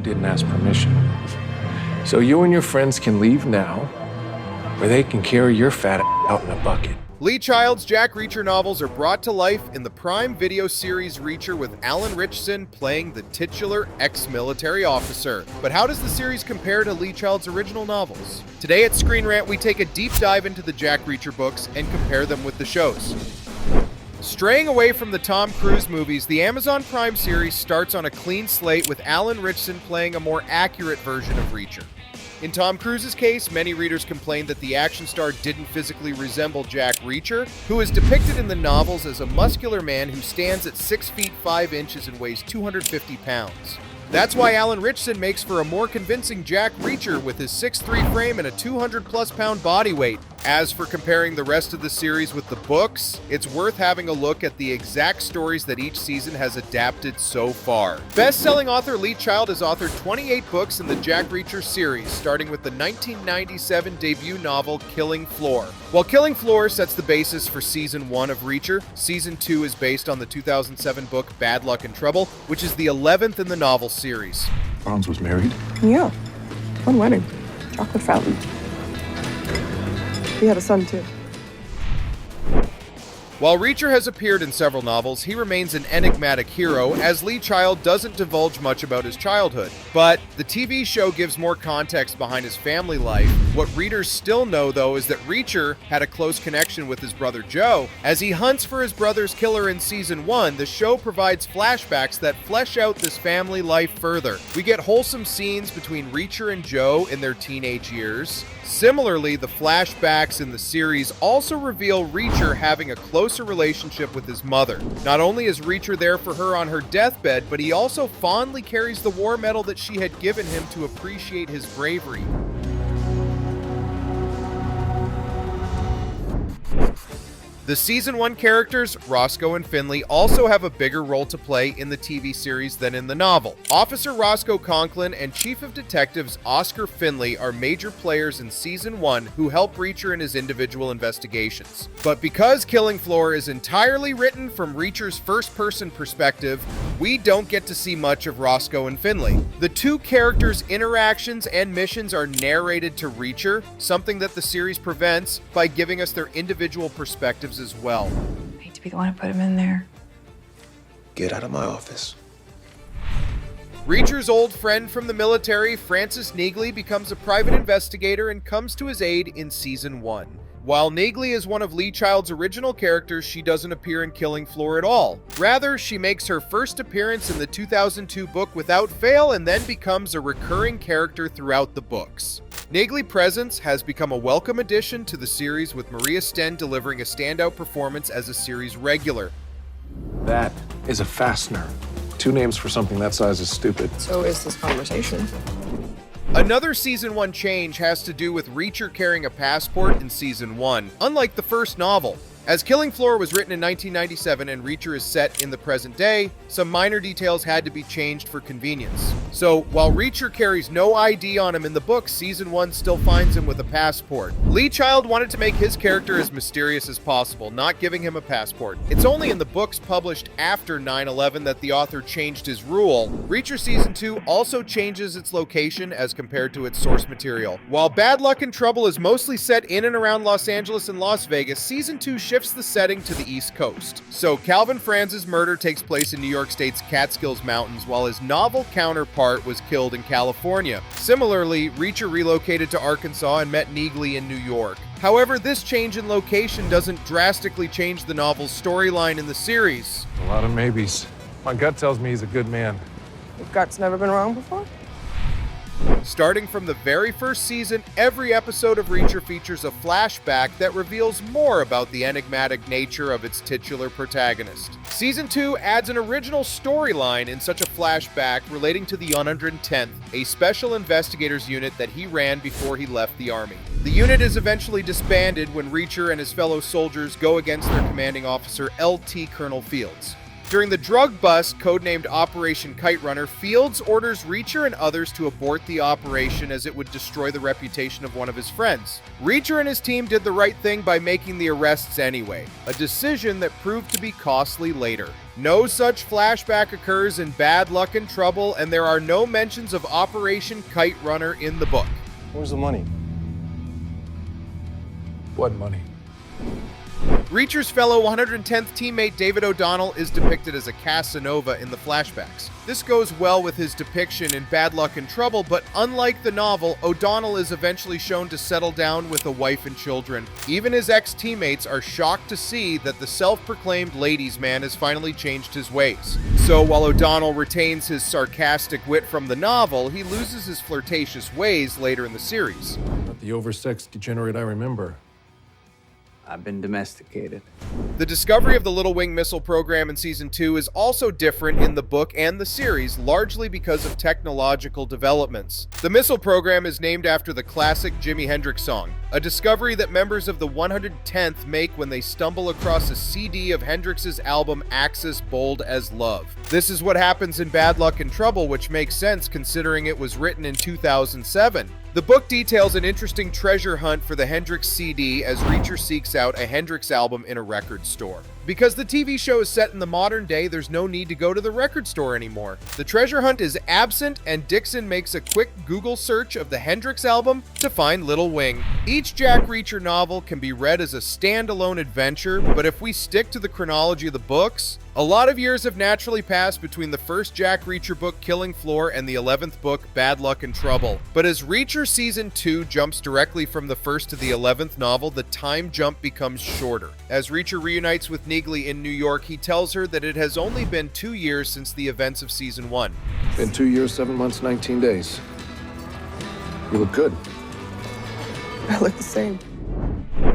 didn't ask permission. So you and your friends can leave now, or they can carry your fat out in a bucket. Lee Child's Jack Reacher novels are brought to life in the Prime Video series Reacher, with Alan Ritchson playing the titular ex-military officer. But how does the series compare to Lee Child's original novels? Today at ScreenRant, we take a deep dive into the Jack Reacher books and compare them with the shows. Straying away from the Tom Cruise movies, the Amazon Prime series starts on a clean slate with Alan Ritchson playing a more accurate version of Reacher. In Tom Cruise's case, many readers complained that the action star didn't physically resemble Jack Reacher, who is depicted in the novels as a muscular man who stands at 6 feet 5 inches and weighs 250 pounds. That's why Alan Ritchson makes for a more convincing Jack Reacher with his 6'3" frame and a 200-plus pound body weight. As for comparing the rest of the series with the books, it's worth having a look at the exact stories that each season has adapted so far. Best-selling author Lee Child has authored 28 books in the Jack Reacher series, starting with the 1997 debut novel Killing Floor. While Killing Floor sets the basis for Season 1 of Reacher, Season 2 is based on the 2007 book Bad Luck and Trouble, which is the 11th in the novel series. Barnes was married? Yeah. Fun wedding. Chocolate fountain. We had a son, too. While Reacher has appeared in several novels, he remains an enigmatic hero, as Lee Child doesn't divulge much about his childhood. But the TV show gives more context behind his family life. What readers still know, though, is that Reacher had a close connection with his brother Joe. As he hunts for his brother's killer in Season 1, the show provides flashbacks that flesh out this family life further. We get wholesome scenes between Reacher and Joe in their teenage years. Similarly, the flashbacks in the series also reveal Reacher having a closer relationship with his mother. Not only is Reacher there for her on her deathbed, but he also fondly carries the war medal that she had given him to appreciate his bravery. The Season 1 characters, Roscoe and Finley, also have a bigger role to play in the TV series than in the novel. Officer Roscoe Conklin and Chief of Detectives Oscar Finley are major players in Season 1 who help Reacher in his individual investigations. But because Killing Floor is entirely written from Reacher's first-person perspective, we don't get to see much of Roscoe and Finley. The two characters' interactions and missions are narrated to Reacher, something that the series prevents by giving us their individual perspectives as well. I hate to be the one to put him in there. Get out of my office. Reacher's old friend from the military, Francis Neagley, becomes a private investigator and comes to his aid in Season 1. While Neagley is one of Lee Child's original characters, she doesn't appear in Killing Floor at all. Rather, she makes her first appearance in the 2002 book Without Fail and then becomes a recurring character throughout the books. Neagley's presence has become a welcome addition to the series, with Maria Sten delivering a standout performance as a series regular. That is a fastener. 2 names for something that size is stupid. So is this conversation. Another Season 1 change has to do with Reacher carrying a passport in Season 1, unlike the first novel. As Killing Floor was written in 1997 and Reacher is set in the present day, some minor details had to be changed for convenience. So, while Reacher carries no ID on him in the book, Season 1 still finds him with a passport. Lee Child wanted to make his character as mysterious as possible, not giving him a passport. It's only in the books published after 9/11 that the author changed his rule. Reacher Season 2 also changes its location as compared to its source material. While Bad Luck and Trouble is mostly set in and around Los Angeles and Las Vegas, Season 2 shifts the setting to the East Coast. So Calvin Franz's murder takes place in New York State's Catskills Mountains, while his novel counterpart was killed in California. Similarly, Reacher relocated to Arkansas and met Neagley in New York. However, this change in location doesn't drastically change the novel's storyline in the series. A lot of maybes. My gut tells me he's a good man. Your gut's never been wrong before? Starting from the very first season, every episode of Reacher features a flashback that reveals more about the enigmatic nature of its titular protagonist. Season 2 adds an original storyline in such a flashback relating to the 110th, a special investigators unit that he ran before he left the army. The unit is eventually disbanded when Reacher and his fellow soldiers go against their commanding officer, LT Colonel Fields. During the drug bust, codenamed Operation Kite Runner, Fields orders Reacher and others to abort the operation as it would destroy the reputation of one of his friends. Reacher and his team did the right thing by making the arrests anyway, a decision that proved to be costly later. No such flashback occurs in Bad Luck and Trouble, and there are no mentions of Operation Kite Runner in the book. Where's the money? What money? Reacher's fellow 110th teammate David O'Donnell is depicted as a Casanova in the flashbacks. This goes well with his depiction in Bad Luck and Trouble, but unlike the novel, O'Donnell is eventually shown to settle down with a wife and children. Even his ex-teammates are shocked to see that the self-proclaimed ladies' man has finally changed his ways. So while O'Donnell retains his sarcastic wit from the novel, he loses his flirtatious ways later in the series. Not the oversexed degenerate I remember. I've been domesticated. The discovery of the Little Wing missile program in Season 2 is also different in the book and the series, largely because of technological developments. The missile program is named after the classic Jimi Hendrix song, a discovery that members of the 110th make when they stumble across a CD of Hendrix's album Axis Bold as Love. This is what happens in Bad Luck and Trouble, which makes sense considering it was written in 2007. The book details an interesting treasure hunt for the Hendrix CD as Reacher seeks out a Hendrix album in a record store. Because the TV show is set in the modern day, there's no need to go to the record store anymore. The treasure hunt is absent, and Dixon makes a quick Google search of the Hendrix album to find Little Wing. Each Jack Reacher novel can be read as a standalone adventure, but if we stick to the chronology of the books, a lot of years have naturally passed between the first Jack Reacher book, Killing Floor, and the 11th book, Bad Luck and Trouble. But as Reacher Season 2 jumps directly from the first to the 11th novel, the time jump becomes shorter. As Reacher reunites with Neagle in New York, he tells her that it has only been 2 years since the events of Season 1. Been 2 years, 7 months, 19 days. You look good. I look the same.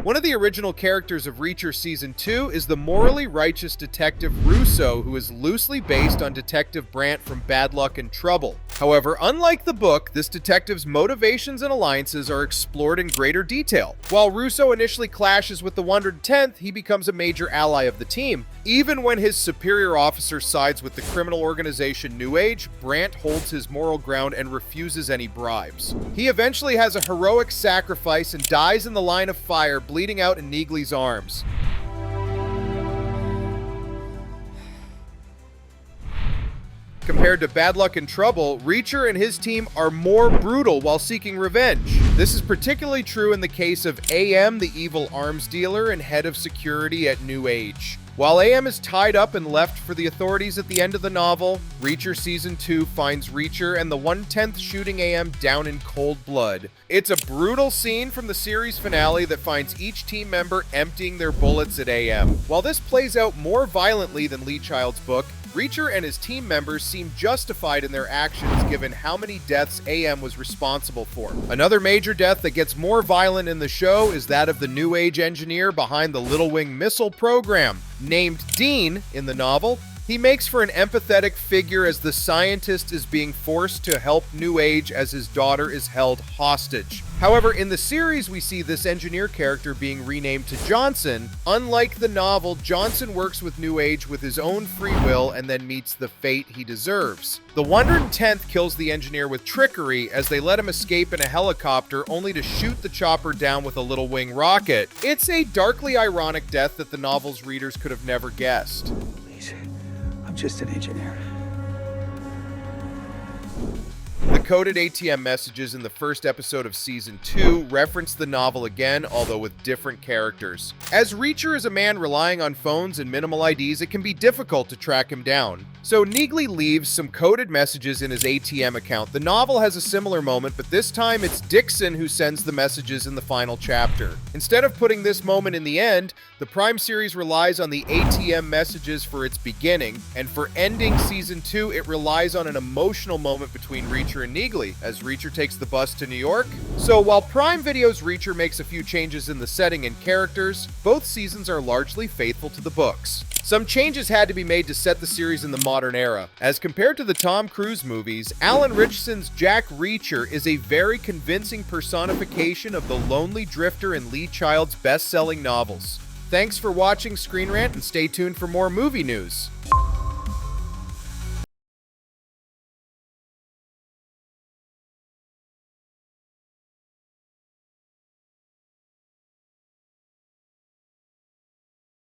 One of the original characters of Reacher Season 2 is the morally righteous detective Russo, who is loosely based on Detective Rant from Bad Luck and Trouble. However, unlike the book, this detective's motivations and alliances are explored in greater detail. While Russo initially clashes with the 110th, he becomes a major ally of the team. Even when his superior officer sides with the criminal organization New Age, Brant holds his moral ground and refuses any bribes. He eventually has a heroic sacrifice and dies in the line of fire, bleeding out in Neagle's arms. Compared to Bad Luck and Trouble, Reacher and his team are more brutal while seeking revenge. This is particularly true in the case of AM, the evil arms dealer and head of security at New Age. While AM is tied up and left for the authorities at the end of the novel, Reacher Season 2 finds Reacher and the 110th shooting AM down in cold blood. It's a brutal scene from the series finale that finds each team member emptying their bullets at AM. While this plays out more violently than Lee Child's book, Reacher and his team members seem justified in their actions given how many deaths AM was responsible for. Another major death that gets more violent in the show is that of the New Age engineer behind the Little Wing missile program. Named Dean in the novel, he makes for an empathetic figure as the scientist is being forced to help New Age as his daughter is held hostage. However, in the series, we see this engineer character being renamed to Johnson. Unlike the novel, Johnson works with New Age with his own free will and then meets the fate he deserves. The 110th kills the engineer with trickery as they let him escape in a helicopter only to shoot the chopper down with a Little Wing rocket. It's a darkly ironic death that the novel's readers could have never guessed. I'm just an engineer. The coded ATM messages in the first episode of Season 2 reference the novel again, although with different characters. As Reacher is a man relying on phones and minimal IDs, it can be difficult to track him down. So Neagle leaves some coded messages in his ATM account. The novel has a similar moment, but this time it's Dixon who sends the messages in the final chapter. Instead of putting this moment in the end, the Prime series relies on the ATM messages for its beginning, and for ending Season 2, it relies on an emotional moment between Reacher and Neagle as Reacher takes the bus to New York. So while Prime Video's Reacher makes a few changes in the setting and characters, both seasons are largely faithful to the books. Some changes had to be made to set the series in the modern era. As compared to the Tom Cruise movies, Alan Ritchson's Jack Reacher is a very convincing personification of the lonely drifter in Lee Child's best-selling novels. Thanks for watching Screen Rant, and stay tuned for more movie news.